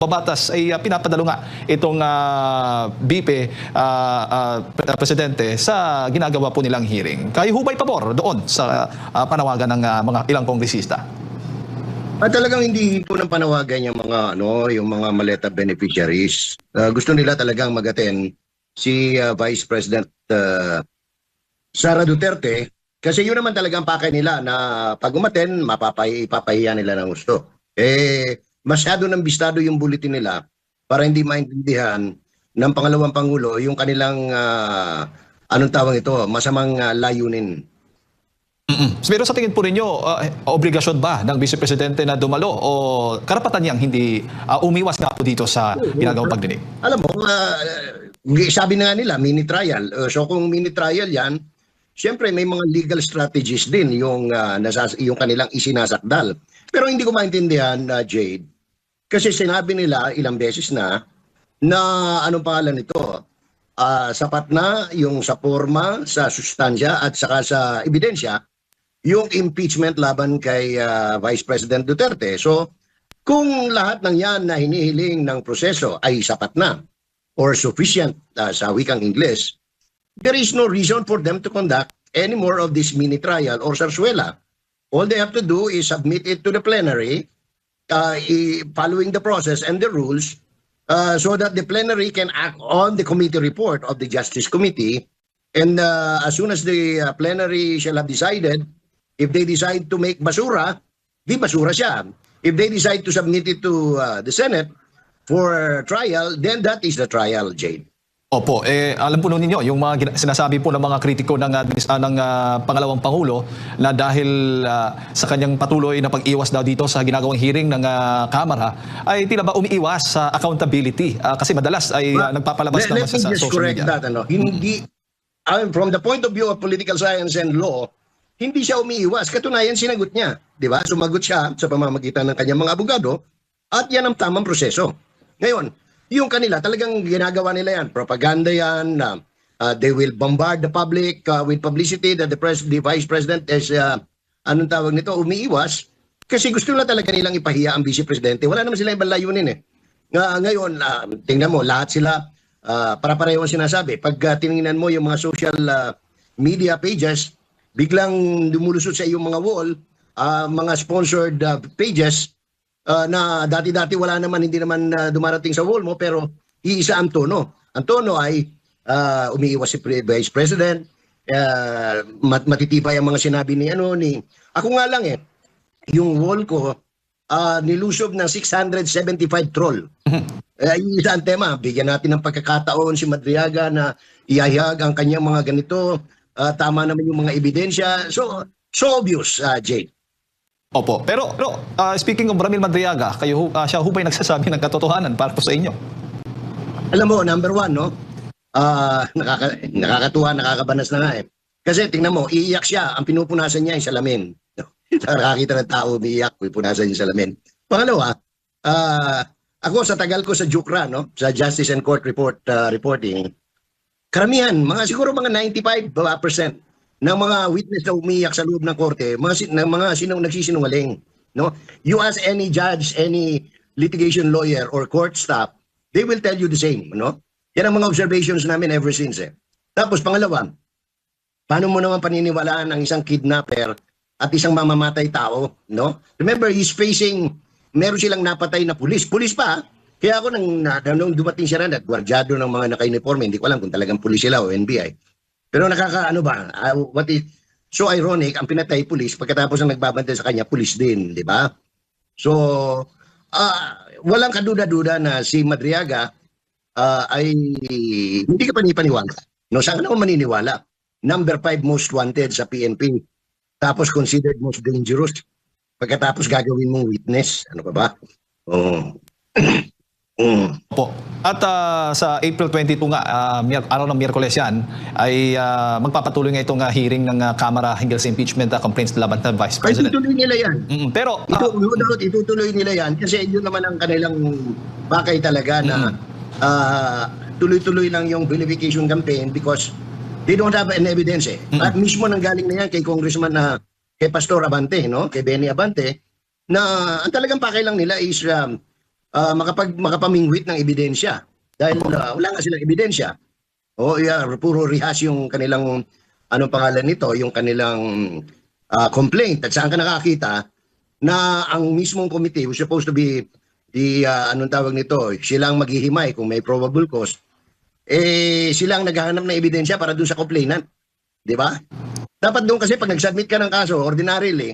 Babatas ay pinapadalo nga itong BP Presidente sa ginagawa po nilang hearing. Kayo hubay pabor doon sa panawagan ng mga ilang kongresista? Talagang hindi po ng panawagan yung mga maleta beneficiaries. Gusto nila talagang mag-attend si Vice President Sara Duterte kasi yun naman talagang pakay nila na pag umaten, ipapahiya nila ng gusto. Masyado ng bistado yung bulletin nila para hindi maintindihan ng pangalawang Pangulo yung kanilang, anong tawag ito, masamang layunin. Pero sa tingin po ninyo, obligasyon ba ng Vice Presidente na dumalo o karapatan niyang hindi umiwas nga po dito sa ginagawang pagdinig? Alam mo, sabi na nga nila, mini trial. So kung mini trial yan, siyempre may mga legal strategies din yung kanilang isinasakdal. Pero hindi ko maintindihan, Jade, kasi sinabi nila ilang beses na anong pangalan nito, sapat na yung sa forma, sa sustansya at saka sa ebidensya, yung impeachment laban kay Vice President Duterte. So kung lahat ng yan na hinihiling ng proseso ay sapat na or sufficient sa wikang Ingles, there is no reason for them to conduct any more of this mini trial or sarsuela. All they have to do is submit it to the plenary, following the process and the rules, so that the plenary can act on the committee report of the Justice Committee. And as soon as the plenary shall have decided, if they decide to make basura, di basura siya. If they decide to submit it to the Senate for trial, then that is the trial, Jade. Opo, alam po ninyo, yung mga sinasabi po ng mga kritiko ng pangalawang Pangulo na dahil sa kanyang patuloy na pag-iwas daw dito sa ginagawang hearing ng Kamara, ay tila ba umiiwas sa accountability? Kasi madalas ay nagpapalabas naman sa social media. That, hindi, from the point of view of political science and law, hindi siya umiiwas. Katunayan, sinagot niya. Di ba? Sumagot siya sa pamamagitan ng kanyang mga abogado at yan ang tamang proseso. Ngayon, yung kanila, talagang ginagawa nila yan. Propaganda yan. They will bombard the public with publicity that the Vice President is, anong tawag nito, umiiwas. Kasi gusto na talaga nilang ipahiya ang Vice Presidente. Wala naman sila ibang layunin eh. Ngayon, tingnan mo, lahat sila, para-pareho ang sinasabi. Pag tinignan mo yung mga social media pages, biglang lumulusot sa iyong mga wall, mga sponsored pages, na dati-dati wala naman, hindi naman dumarating sa wall mo, pero iisa ang tono. Ang tono ay umiiwas si Vice President, matitibay ang mga sinabi ni ako nga lang yung wall ko nilusob ng 675 troll. Isa ang tema, bigyan natin ng pagkakataon si Madriaga na ihayag ang kanyang mga ganito, tama naman yung mga ebidensya. So obvious, Jade. Opo, pero speaking of Ramil Madriaga, siya hubay nagsasabi ng katotohanan para po sa inyo? Alam mo, number one, no? Nakakatuwa, nakakabanas na nga Kasi tingnan mo, iiyak siya, ang pinupunasan niya ay salamin. Nakakita ng tao, umiiyak, pinupunasan niya salamin. Pangalawa, ako sa tagal ko sa JUCRA, no? Sa Justice and Court Reporting, karamihan, siguro mga 95% ng mga witness na umiyak sa loob ng korte, mga nagsisinungaling. No? You ask any judge, any litigation lawyer or court staff, they will tell you the same. No? Yan ang mga observations namin ever since. Tapos pangalawa, paano mo naman paniniwalaan ang isang kidnapper at isang mamamatay tao? No? Remember, he's facing, meron silang napatay na pulis. Pulis pa, kaya ako nung dumating siya rin at gwardyado ng mga naka-uniforme, hindi ko alam kung talagang pulis sila o NBI. Pero what is so ironic, ang pinatay pulis, pagkatapos ang nagbabantay sa kanya, pulis din, di ba? So, walang kaduda-duda na si Madriaga ay hindi ka panipaniwala. No, saan ka naman maniniwala? Number 5 most wanted sa PNP. Tapos considered most dangerous. Pagkatapos gagawin mong witness. Ano pa ba? Opo. At sa April 22 nga, araw ng Miyerkules yan, ay magpapatuloy nga itong hearing ng Kamara hinggil sa impeachment complaints laban sa Vice President. Ay, itutuloy nila yan. Pero itutuloy nila yan kasi yun naman ang kanilang bakay talaga na tuloy-tuloy lang yung vilification campaign because they don't have an evidence At mismo nanggaling na yan kay Congressman kay Pastor Abante, no? Kay Benny Abante, na ang talagang pakay lang nila is makapamingwit ng ebidensya. Dahil wala nga silang ebidensya. O puro rehas yung kanilang, anong pangalan nito, yung kanilang complaint. At saan ka nakakita na ang mismong committee was supposed to be anong tawag nito, silang maghihimay kung may probable cause, silang naghahanap ng ebidensya para dun sa complainant. Di ba? Dapat doon kasi pag nag-submit ka ng kaso, ordinarily,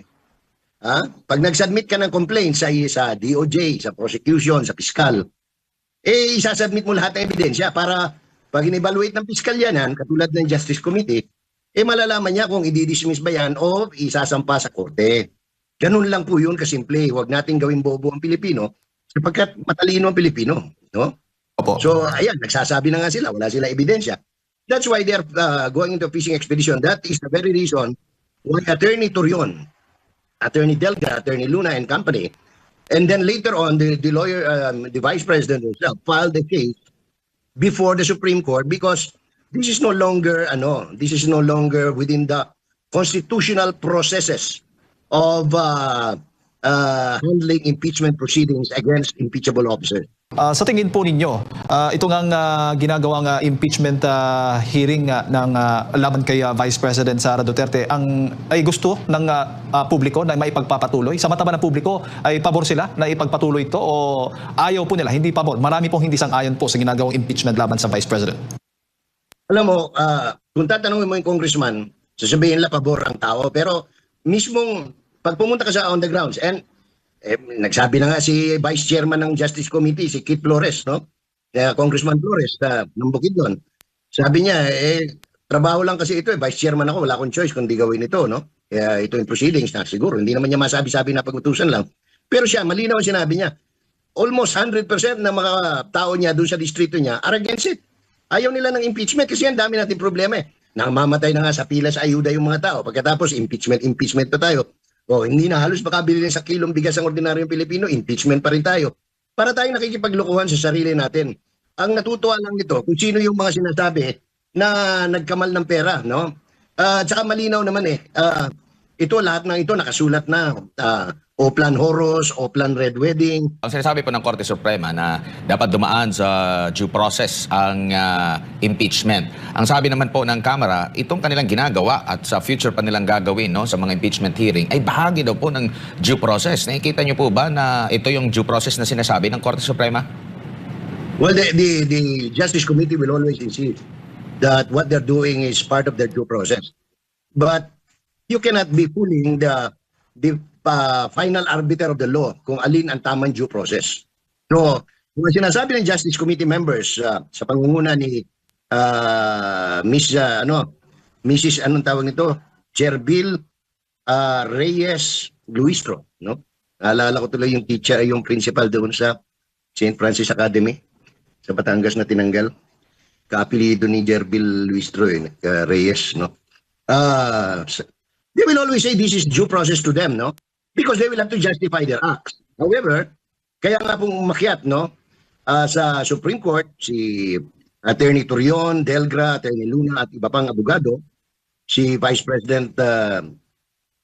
pag nag-submit ka ng complaint sa DOJ, sa prosecution, sa piskal, isasubmit mo lahat ng ebidensya para pag in-evaluate ng piskal yan, katulad ng Justice Committee, malalaman niya kung i-dismiss ba yan o isasampa sa korte. Ganun lang po yun kasimple. Huwag nating gawing bobo ang Pilipino sapagkat matalino ang Pilipino. No? Opo. So, ayan, nagsasabi na nga sila, wala sila ebidensya. That's why they're going into a fishing expedition. That is the very reason why Attorney Torion, Attorney Delga, Attorney Luna and company, and then later on, the lawyer, the Vice President himself, filed the case before the Supreme Court because this is no longer within the constitutional processes of handling impeachment proceedings against impeachable officers. Sa tingin po ninyo, ito ngang ginagawang impeachment hearing ng laban kay Vice President Sara Duterte ay gusto ng publiko na maipagpapatuloy? Sa mata ba ng publiko ay pabor sila na ipagpatuloy ito o ayaw po nila, hindi pabor? Marami pong hindi sang-ayon po sa ginagawang impeachment laban sa Vice President. Alam mo, kung tatanungin mo yung congressman, sasabihin nila pabor ang tao, pero mismong pag pumunta ka sa on the grounds, and nagsabi na nga si Vice Chairman ng Justice Committee, si Kit Flores, no? Congressman Flores, ng Bukidnon. Sabi niya, trabaho lang kasi ito, Vice Chairman ako, wala akong choice kundi gawin ito, no? Kaya ito yung proceedings na siguro, hindi naman niya masabi-sabi na pag-utusan lang. Pero siya, malinaw ang sinabi niya, almost 100% ng mga tao niya doon sa distrito niya are against it. Ayaw nila ng impeachment kasi ang dami natin problema eh. Namamatay na nga sa pila sa ayuda yung mga tao. Pagkatapos, impeachment pa tayo. Hindi na halos makabili sa kilong bigas ang ordinaryong Pilipino, impeachment pa rin tayo. Para tayong nakikipaglukuhan sa sarili natin. Ang natutuwa lang nito, kung sino yung mga sinasabi na nagkamal ng pera, no? At saka malinaw naman ito lahat ng ito nakasulat na Oplan Horus, Oplan Red Wedding. Ang sinasabi po ng Korte Suprema na dapat dumaan sa due process ang impeachment. Ang sabi naman po ng Kamara, itong kanilang ginagawa at sa future pa nilang gagawin sa mga impeachment hearing ay bahagi daw po ng due process. Nakikita niyo po ba na ito yung due process na sinasabi ng Korte Suprema? Well, the Justice Committee will always insist that what they're doing is part of their due process. But you cannot be fooling the final arbiter of the law kung alin ang tamang due process. So, kung sinasabi ng Justice Committee members sa pangunguna ni Mrs. anong tawag nito? Jerbil Reyes Luistro, no? Naalala ko tuloy yung teacher, yung principal doon sa St. Francis Academy sa Batangas na tinanggal. Kaapelido ni Jerbil Luistro Reyes, no? They will always say this is due process to them, no? Because they will have to justify their acts. However, kaya nga pong umakyat, no? Sa Supreme Court, si Attorney Torion, Delgra, Attorney Luna at iba pang abogado, si Vice President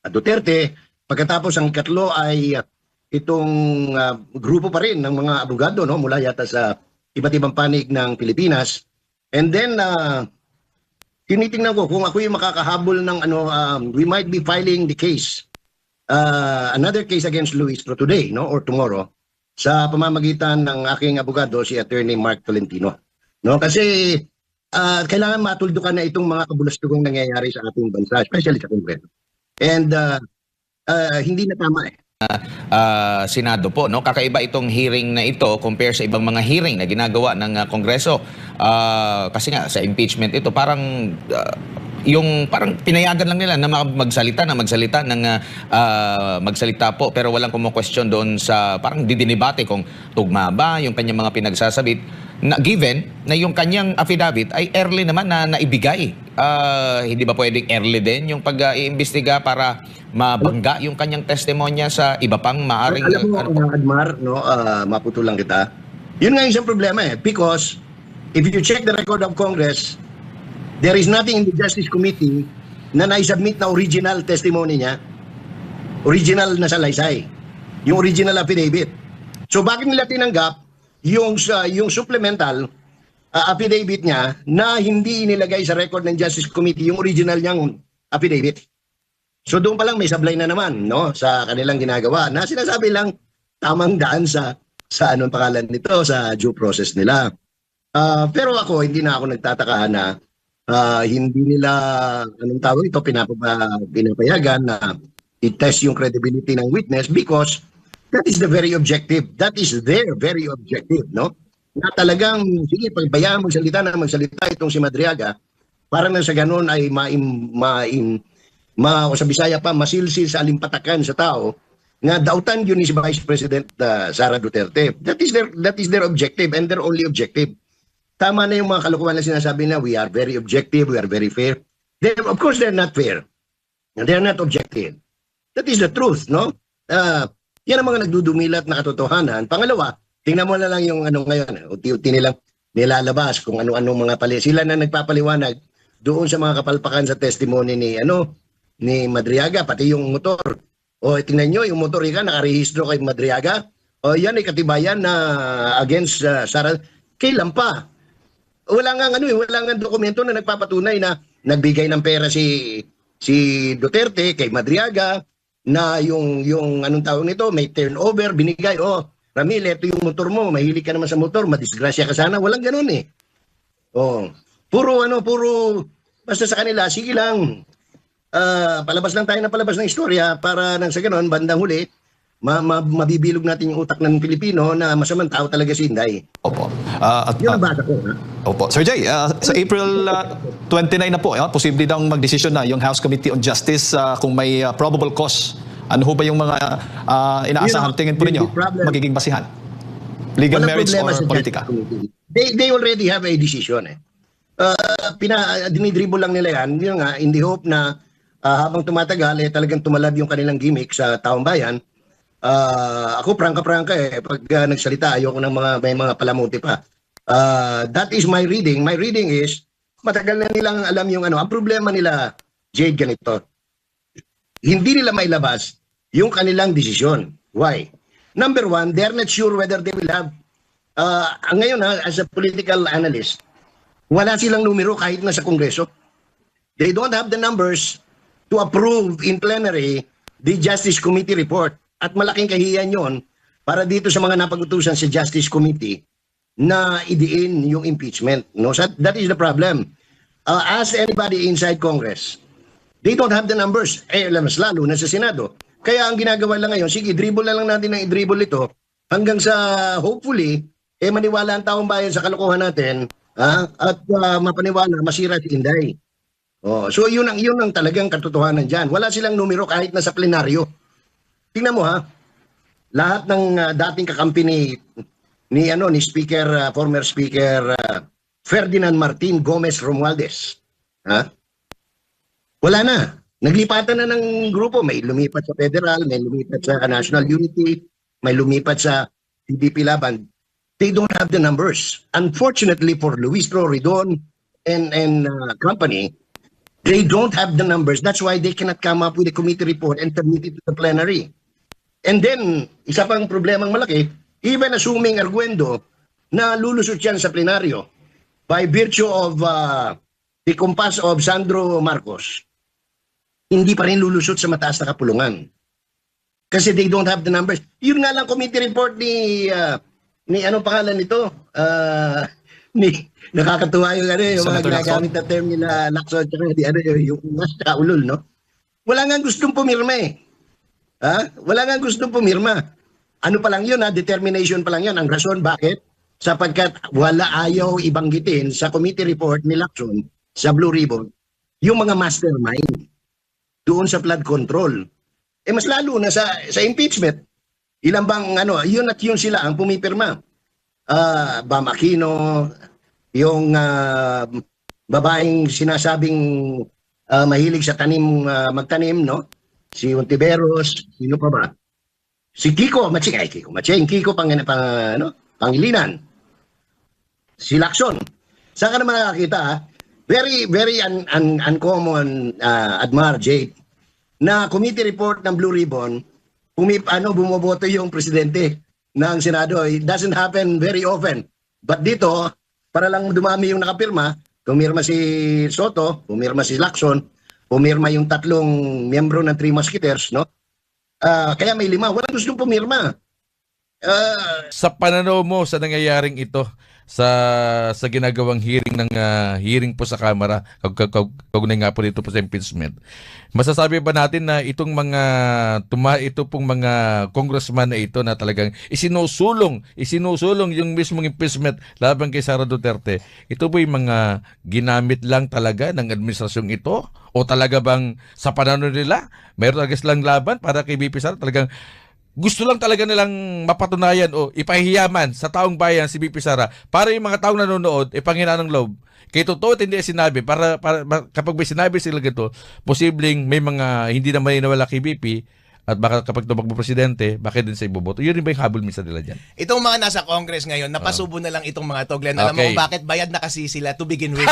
Duterte, pagkatapos ang katlo ay itong grupo pa rin ng mga abogado, no? Mula yata sa iba't ibang panig ng Pilipinas. And then, tinitingnan ko kung ako yung makakahabol ng we might be filing the case, another case against Luistro today, no, or tomorrow, sa pamamagitan ng aking abogado, si Attorney Mark Tolentino. No, kasi kailangan matuldukan na itong mga kabulastugong nangyayari sa ating bansa, especially sa Kongreso. And hindi na tama Senado po, no? Kakaiba itong hearing na ito compare sa ibang mga hearing na ginagawa ng Kongreso. Kasi nga sa impeachment ito parang yung parang pinayagan lang nila na magsalita po pero walang kumo-question doon sa parang didinibate kung tugma ba yung kanyang mga pinagsasabit na given na yung kanyang affidavit ay early naman na naibigay. Hindi ba pwedeng early din yung pag-iimbestiga para mabangga yung kanyang testimonya sa iba pang maaring... Alam mo, Admar, no, maputulang kita. Yun nga yung isang problema because if you check the record of Congress, there is nothing in the Justice Committee na naisubmit na original testimony niya, original na salaysay, yung original affidavit. So bakit nila tinanggap yung supplemental affidavit niya na hindi inilagay sa record ng Justice Committee yung original niyang affidavit? So doon pa lang may sablay na naman, no, sa kanilang ginagawa na sinasabi lang tamang daan sa anong pangalan nito, sa due process nila. Pero ako, hindi na ako nagtataka na hindi nila, anong tawag ito, pinapayagan na i-test yung credibility ng witness because that is the very objective. That is their very objective, no? Na talagang, sige, pagbayaan magsalita itong si Madriaga para na sa ganun ay o sa Bisaya pa, masilsil sa alimpatakan sa tao nga dautan yun ni si Vice President Sara Duterte. That is their objective and their only objective. Tama na yung mga kalokohan na sinasabi na we are very objective, we are very fair. Of course, they're not fair. They're not objective. That is the truth, no? Yan ang mga nagdudumilat na katotohanan. Pangalawa, tingnan mo na lang yung ano ngayon, unti-unti nilang nilalabas kung ano-ano mga pali. Sila na nagpapaliwanag doon sa mga kapalpakan sa testimony ni Madriaga, pati yung motor. O tingnan nyo, yung motor ika nakarehistro kay Madriaga. O yan ay katibayan na against Sara. Kailan pa? Wala nga dokumento na nagpapatunay na nagbigay ng pera si Duterte kay Madriaga na yung anong tawag nito, may turnover, binigay, Ramil, ito yung motor mo, mahilig ka naman sa motor, madisgrasya ka sana. Walang ganun eh. Puro basta sa kanila, sige lang, palabas lang tayo na palabas ng istorya para nang sa ganun, bandang huli, mabibilog natin yung utak ng Pilipino na masamang tao talaga si Inday. Opo. Yun ang basa ko. Ha? Opo. Sir Jay, sa April 29 na po, posible daw magdesisyon na yung House Committee on Justice kung may probable cause. Ano ho ba yung mga inaasahan tingin po ninyo magiging basihan? Legal merits or politika? They already have a decision. Dinidribble lang nila yan. Yun nga, in the hope na habang tumatagal, talagang tumalab yung kanilang gimmick sa taong bayan. Ako prangka-prangka pag nagsalita ayoko ng may mga palamuti pa. That is my reading. My reading is matagal na nilang alam yung ano. Ang problema nila, Jade, ganito. Hindi nila mailabas yung kanilang desisyon. Why? Number one, they're not sure whether they will have ngayon as a political analyst, wala silang numero kahit na sa Kongreso. They don't have the numbers to approve in plenary the Justice Committee report. At malaking kahiyan yon para dito sa mga napag-utusan sa Justice Committee na idiin yung impeachment. No? So that is the problem. Ask anybody inside Congress. They don't have the numbers. Mas lalo na sa Senado. Kaya ang ginagawa lang ngayon, sige, dribble na lang natin ng i-dribble ito hanggang sa hopefully, maniwala ang taong bayan sa kalokohan natin at mapaniwala, masira si Inday. So yun ang talagang katotohanan dyan. Wala silang numero kahit na sa plenaryo. Tingnan mo lahat ng dating kakampi ni Speaker, former Speaker Ferdinand Martin Gomez Romualdez. Wala na. Naglipatan na ng grupo. May lumipat sa Federal, may lumipat sa National Unity, may lumipat sa PDP Laban. They don't have the numbers. Unfortunately for Luis Roridon and company, they don't have the numbers. That's why they cannot come up with a committee report and submit it to the plenary. And then, isa pang problemang malaki, even assuming arguendo na lulusot yan sa plenaryo by virtue of the compass of Sandro Marcos, hindi pa rin lulusot sa mataas na kapulungan. Kasi they don't have the numbers. Yun nga lang committee report ni anong pangalan nito? Nakakatuwa yung yung mga ginagamit na term nila Lacson at yung mas ulol, no? Wala nga gustong pumirma Wala nga gustong pumirma. Ano pa lang yun determination pa lang yun. Ang rason bakit? Sapagkat wala ayaw ibanggitin sa committee report ni Lacson sa Blue Ribbon yung mga mastermind doon sa flood control. Mas lalo na sa impeachment. Ilan bang yun at yun sila ang pumipirma. Bam Aquino, yung babaeng sinasabing mahilig sa magtanim, no? Si Ontiveros, sino pa ba? Si Kiko Maching, Kiko Pangilinan. Si Lacson. Saan ka naman nakakita, very very uncommon Admar Jade na committee report ng Blue Ribbon, bumoboto yung presidente. ng Senado. It doesn't happen very often. But dito, para lang dumami yung nakapirma, pumirma si Soto, pumirma si Lacson, pumirma yung tatlong miyembro ng Three Musketeers, no? Kaya may 5. Walang gustong pumirma. Sa pananaw mo sa nangyayaring ito sa ginagawang hearing ng hearing po sa Kamara kaugnay nga po dito po sa impeachment. Masasabi ba natin na itong ito pong mga congressman na ito na talagang isinusulong yung mismong impeachment laban kay Sara Duterte, ito ba yung mga ginamit lang talaga ng administrasyong ito o talaga bang sa pananaw nila meron talaga silang laban para kay VP Sara, talagang gusto lang talaga nilang mapatunayan o ipahiyaman sa taong bayan si VP Sara para yung mga taong nanonood ipanghinaan ng loob. Kaya totoo hindi sinabi para kapag may sinabi sila ganito, posibleng may mga hindi na maniniwala kay VP at baka kapag tumakbo presidente, bakit din sa iboboto. Yun rin ba yung habol minsan nila dyan? Itong mga nasa Congress ngayon, napasubo na lang itong mga to, Glenn. Alam mo Okay. kung bakit bayad na kasi sila to begin with.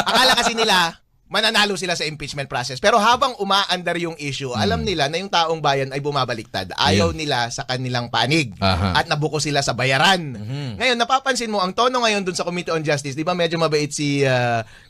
Akala kasi nila, mananalo sila sa impeachment process. Pero habang umaandar yung issue, alam nila na yung taong bayan ay bumabaliktad. Ayaw nila sa kanilang panig. Aha. At nabuko sila sa bayaran. Ngayon, napapansin mo, ang tono ngayon dun sa Committee on Justice, di ba medyo mabait si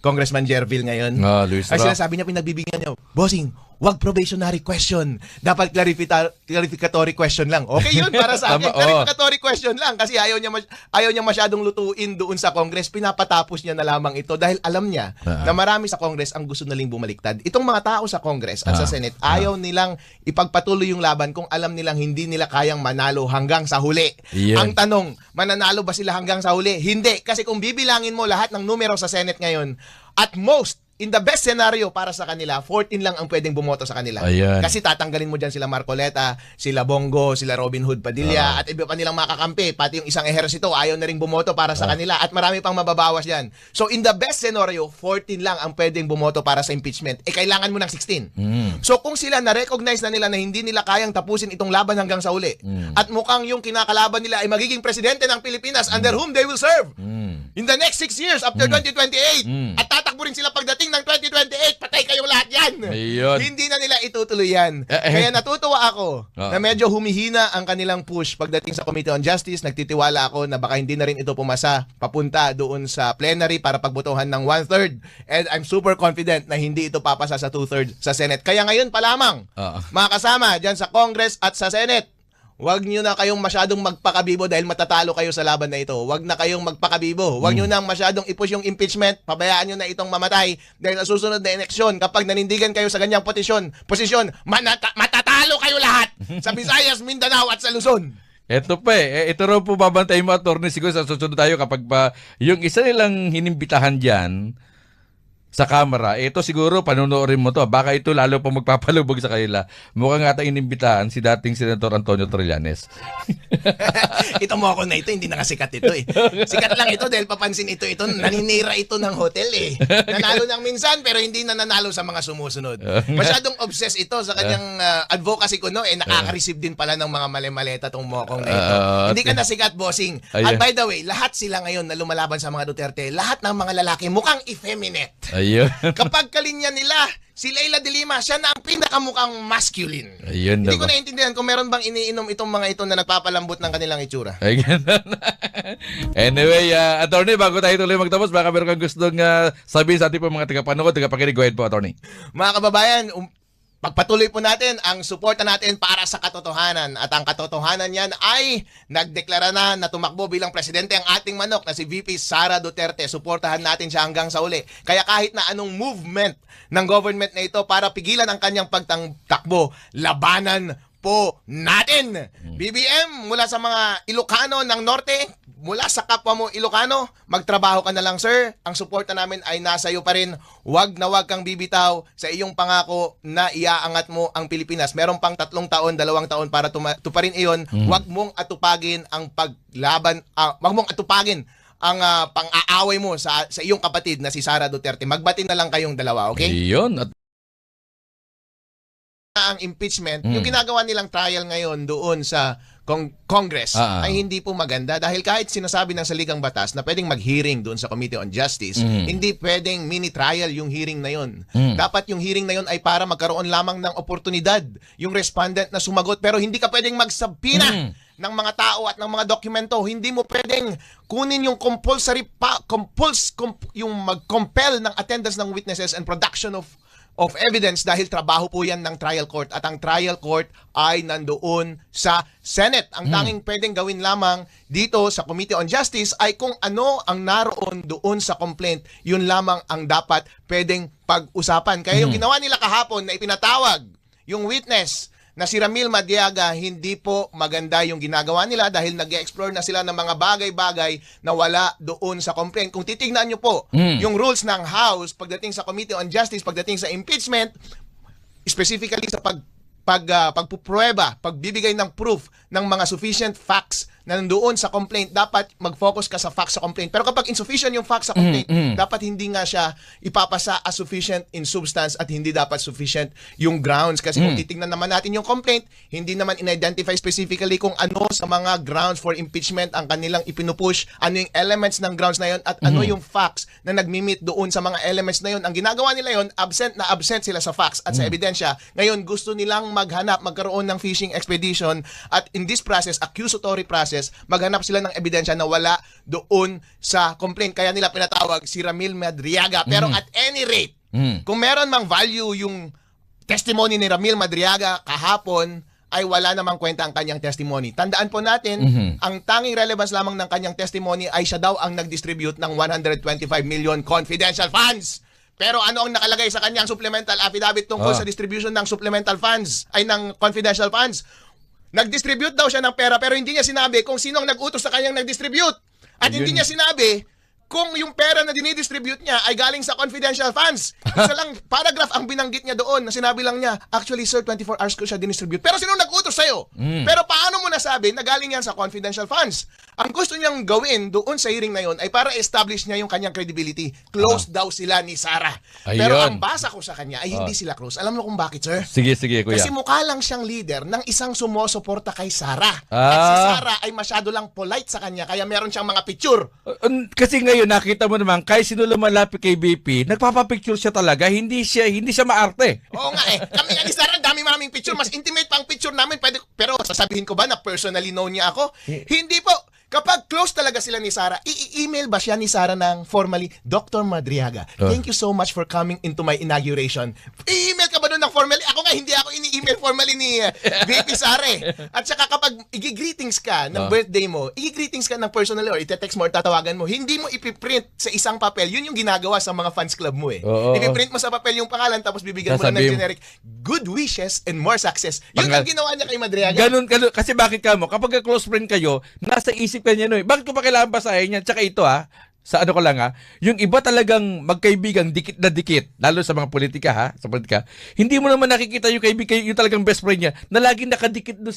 Congressman Jervil ngayon? Luis Ay Roque. sinasabi niya, pinagbibigyan niya, bossing, wag probationary question. Dapat clarificatory question lang. Okay yun para sa akin. Tama, oo. Clarificatory question lang kasi ayaw niya masyadong lutuin doon sa Congress. Pinapatapos niya na lamang ito dahil alam niya na marami sa Congress ang gusto naling bumaliktad. Itong mga tao sa Congress at sa Senate, ayaw nilang ipagpatuloy yung laban kung alam nilang hindi nila kayang manalo hanggang sa huli. Yan. Ang tanong, mananalo ba sila hanggang sa huli? Hindi. Kasi kung bibilangin mo lahat ng numero sa Senate ngayon, at most, in the best scenario para sa kanila, 14 lang ang pwedeng bumoto sa kanila. Ayan. Kasi tatanggalin mo dyan sila Marcoleta, sila Bongo, sila Robin Hood Padilla, at iba pa nilang makakampi. Pati yung isang ehersito, ayaw na rin bumoto para sa kanila. At marami pang mababawas yan. So in the best scenario, 14 lang ang pwedeng bumoto para sa impeachment. Kailangan mo ng 16. So kung sila na-recognize na nila na hindi nila kayang tapusin itong laban hanggang sa uli, at mukhang yung kinakalaban nila ay magiging presidente ng Pilipinas under whom they will serve in the next 6 years after 2028. At tatakbo rin sila pagdating ng 2028, patay kayong lahat yan. Ayun. Hindi na nila itutuloy yan. Kaya natutuwa ako na medyo humihina ang kanilang push pagdating sa Committee on Justice. Nagtitiwala ako na baka hindi na rin ito pumasa papunta doon sa plenary para pagbotohan ng 1/3. And I'm super confident na hindi ito papasa sa 2/3 sa Senate. Kaya ngayon pa lamang, mga kasama dyan sa Congress at sa Senate, huwag nyo na kayong masyadong magpakabibo dahil matatalo kayo sa laban na ito. Huwag na kayong magpakabibo. Huwag nyo nang masyadong i-push yung impeachment. Pabayaan nyo na itong mamatay dahil sa susunod na eleksyon, kapag nanindigan kayo sa ganyang posisyon, matatalo kayo lahat sa Visayas, Mindanao at sa Luzon. Ito pa ito raw po babantayin mo, attorney, siguro sa susunod tayo kapag pa yung isa nilang hinimbitahan dyan sa Kamara, ito siguro panonoorin mo to. Baka ito lalo pa magpapalubog sa kanila. Mukhang ata inimbitahan si dating Senator Antonio Trillanes. Ito mo ako na ito, hindi nakasikat ito eh. Sikat lang ito dahil papansin ito, naninira ito ng hotel eh. Nanalo ng minsan pero hindi na nanalo sa mga sumusunod. Masyadong obsessed ito sa kanyang advocacy ko, no? Nakaka-receive din pala ng mga mali-maleta tong mokong na ito. Hindi ka nasikat, bossing. At by the way, lahat sila ngayon na lumalaban sa mga Duterte, lahat ng mga lalaki mukhang effeminate. Ayun. Kapag kalinya nila, si Leila de Lima, siya na ang pinakamukhang masculine. Ayun Hindi na ko ba? naintindihan kung meron bang iniinom itong mga ito na nagpapalambot ng kanilang itsura. Ay, ganun. Anyway, attorney, bago tayo tuloy magtapos, baka meron kang gustong sabihin sa ating po mga tagapanood, tagapakinig. Go ahead po, attorney. Mga kababayan, pagpatuloy po natin ang suporta natin para sa katotohanan. At ang katotohanan yan ay nagdeklara na tumakbo bilang presidente ang ating manok na si VP Sara Duterte. Suportahan natin siya hanggang sa uli. Kaya kahit na anong movement ng government na ito para pigilan ang kanyang pagtakbo, labanan po natin. BBM, mula sa mga Ilocano ng Norte, mula sa kapwa mo Ilocano, magtrabaho ka na lang, sir. Ang suporta namin ay nasa iyo pa rin. Huwag na huwag kang bibitaw sa iyong pangako na iaangat mo ang Pilipinas. Meron pang 3 taon, 2 taon para tuparin iyon. Huwag mong atupagin ang paglaban, huwag mong atupagin ang pang-aaway mo sa iyong kapatid na si Sara Duterte. Magbatin na lang kayong dalawa, okay? Ayun. At Ang impeachment, yung ginagawa nilang trial ngayon doon sa Congress Ah. ay hindi po maganda dahil kahit sinasabi ng saligang batas na pwedeng mag-hearing doon sa Committee on Justice, hindi pwedeng mini-trial yung hearing na yun. Dapat yung hearing na yun ay para magkaroon lamang ng oportunidad yung respondent na sumagot, pero hindi ka pwedeng magsabina ng mga tao at ng mga dokumento. Hindi mo pwedeng kunin yung compulsory yung mag-compel ng attendance ng witnesses and production of evidence dahil trabaho po yan ng trial court at ang trial court ay nandoon sa Senate. Ang tanging pwedeng gawin lamang dito sa Committee on Justice ay kung ano ang naroon doon sa complaint, yun lamang ang dapat pwedeng pag-usapan. Kaya yung ginawa nila kahapon na ipinatawag yung witness na si Ramil Madriaga, hindi po maganda yung ginagawa nila dahil nag-explore na sila ng mga bagay-bagay na wala doon sa complaint. Kung titignan nyo po yung rules ng House pagdating sa Committee on Justice, pagdating sa impeachment, specifically sa pagpuprueba, pagbibigay ng proof ng mga sufficient facts na nandoon sa complaint, dapat mag-focus ka sa facts sa complaint. Pero kapag insufficient yung facts sa complaint, dapat hindi nga siya ipapasa as sufficient in substance at hindi dapat sufficient yung grounds. Kasi kung titingnan naman natin yung complaint, hindi naman in-identify specifically kung ano sa mga grounds for impeachment ang kanilang ipinupush, ano yung elements ng grounds na yun, at ano yung facts na nagmi-meet doon sa mga elements na yun. Ang ginagawa nila yun, absent sila sa facts at sa ebidensya. Ngayon, gusto nilang magkaroon ng fishing expedition at in this process, accusatory process, maghanap sila ng ebidensya na wala doon sa complaint. Kaya nila pinatawag si Ramil Madriaga. Pero at any rate, kung meron mang value yung testimony ni Ramil Madriaga kahapon, ay wala namang kwenta ang kanyang testimony. Tandaan po natin, ang tanging relevance lamang ng kanyang testimony ay siya daw ang nag-distribute ng 125 million confidential funds. Pero ano ang nakalagay sa kanyang supplemental affidavit tungkol sa distribution ng supplemental funds, ay ng confidential funds? Nag-distribute daw siya ng pera pero hindi niya sinabi kung sino ang nag-utos sa kanyang nag-distribute. At hindi niya sinabi kung yung pera na dinidistribute niya ay galing sa confidential funds. Isa lang paragraph ang binanggit niya doon na sinabi lang niya, actually sir, 24 hours ko siya dinistribute. Pero sino nag-utos sa'yo? Pero paano mo nasabi na galing yan sa confidential funds? Ang gusto niyang gawin doon sa hearing na yon ay para establish niya yung kanyang credibility. Close daw sila ni Sara. Pero ang basa ko sa kanya ay hindi sila close. Alam mo kung bakit, sir? Sige, kuya. Kasi mukha lang siyang leader ng isang sumusuporta kay Sara. At si Sara ay masyado lang polite sa kanya kaya meron siyang mga picture. Kasi ngayon nakita mo naman kahit sino lumalapit kay BP, nagpapapicture siya talaga, hindi siya maarte. Oo nga eh. Kami nga ni Sara, dami maming picture. Mas intimate pa ang picture namin. Pero sasabihin ko ba na personally known niya ako? Hindi po. Kapag close talaga sila ni Sara, i-email ba siya ni Sara ng formally, Dr. Madriaga, thank you so much for coming into my inauguration. I-email ka ba doon ng formally? Ako nga, hindi ako ini-email formally ni VP Sara eh. At saka kapag i-greetings ka ng birthday mo, i-greetings ka ng personally or ite-text mo or tatawagan mo, hindi mo ipiprint sa isang papel. Yun yung ginagawa sa mga fans club mo eh. Ipiprint mo sa papel yung pangalan tapos bibigyan mo lang ng generic, good wishes and more success. Yun ang ginawa niya kay Madriaga. Ganun. Kasi bakit ka mo? Kapag close friend kayo, nasa isip ka niya, no, bakit ko pa kailangan basahin yan? Tsaka ito sa ano ko lang yung iba talagang magkaibigang dikit na dikit, lalo sa mga politika sa politika, hindi mo naman nakikita yung kaibigan, yung talagang best friend niya, na laging nakadikit doon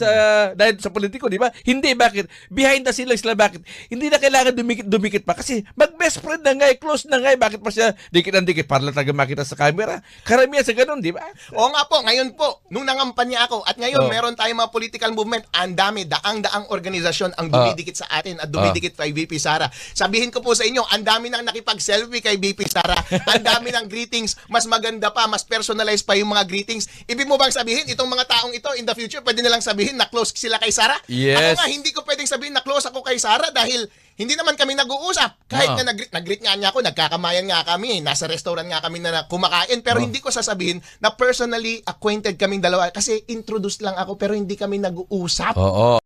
dahil sa politiko, di ba? Hindi, bakit? Behind the scenes sila, bakit? Hindi na kailangan dumikit pa, kasi mag-best friend na nga, close na nga, bakit pa siya dikit na dikit? Para lang talaga makita sa camera. Karamihan sa ganun, di ba? Oo nga po, ngayon po, nung nangampanya ako, at ngayon meron tayong mga political movement, ang dami, daang-daang organisasyon ang dumidikit sa atin at dumidikit kay VP Sara. Sabihin ko po sa inyo, ang dami nang nakipag-selfie kay VP Sara. Ang dami ng greetings. Mas maganda pa, mas personalized pa yung mga greetings. Ibig mo bang sabihin, itong mga taong ito, in the future, pwede nilang sabihin na close sila kay Sara? Yes. Ako nga, hindi ko pwedeng sabihin na close ako kay Sara dahil hindi naman kami nag-uusap. Kahit na nag-greet nga niya ako, nagkakamayan nga kami, nasa restaurant nga kami na kumakain, pero hindi ko sasabihin na personally acquainted kaming dalawa kasi introduced lang ako pero hindi kami nag-uusap. Oo.